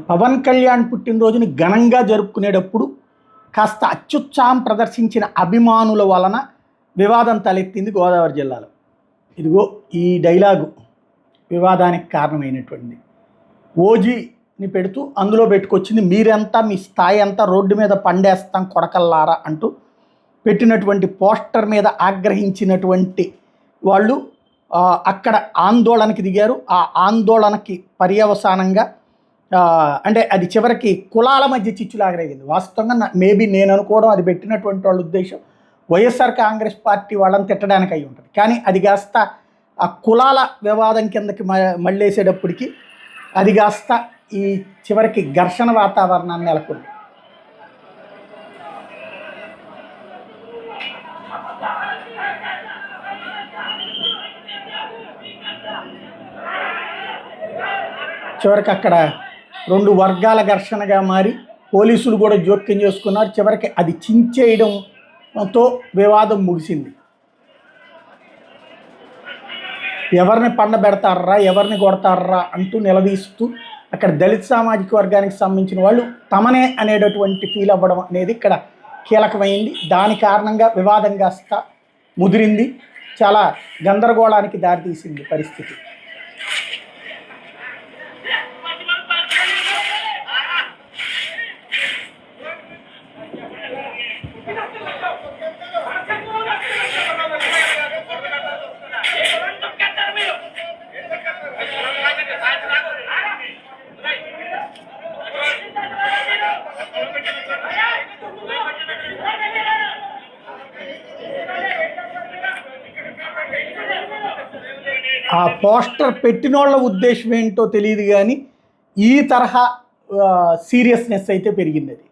పవన్ కళ్యాణ్ పుట్టినరోజుని ఘనంగా జరుపుకునేటప్పుడు కాస్త అత్యుత్సాహం ప్రదర్శించిన అభిమానుల వలన వివాదం తలెత్తింది గోదావరి జిల్లాలో. ఇదిగో ఈ డైలాగు వివాదానికి కారణమైనటువంటిది. ఓజీని పెడుతూ అందులో పెట్టుకొచ్చింది, మీరెంతా మీ స్థాయి అంతా రోడ్డు మీద పండేస్తాం కొడకల్లారా అంటూ పెట్టినటువంటి పోస్టర్ మీద ఆగ్రహించినటువంటి వాళ్ళు అక్కడ ఆందోళనకి దిగారు. ఆ ఆందోళనకి పర్యవసానంగా అంటే అది చివరికి కులాల మధ్య చిచ్చులాగరేగింది. వాస్తవంగా మేబీ నేను అనుకోవడం అది పెట్టినటువంటి వాళ్ళ ఉద్దేశం వైఎస్ఆర్ కాంగ్రెస్ పార్టీ వాళ్ళని తిట్టడానికి అయి ఉంటుంది. కానీ అది కాస్త ఆ కులాల వివాదం కిందకి మళ్ళేసేటప్పటికి అది కాస్త ఈ చివరికి ఘర్షణ వాతావరణాన్ని నెలకొంది. చివరికి అక్కడ రెండు వర్గాల ఘర్షణగా మారి పోలీసులు కూడా జోక్యం చేసుకున్నారు. చివరికి అది చించేయడంతో వివాదం ముగిసింది. ఎవరిని పండబెడతారా, ఎవరిని కొడతారా అంటూ నిలదీస్తూ అక్కడ దళిత సామాజిక వర్గానికి సంబంధించిన వాళ్ళు తమనే అనేటటువంటి ఫీల్ అవ్వడం అనేది ఇక్కడ కీలకమైంది. దాని కారణంగా వివాదం కాస్త ముదిరింది, చాలా గందరగోళానికి దారితీసింది పరిస్థితి. ఆ పోస్టర్ పెట్టినోళ్ళ ఉద్దేశం ఏంటో తెలియదు, కానీ ఈ తరహా సీరియస్నెస్ అయితే పెరిగింది అది.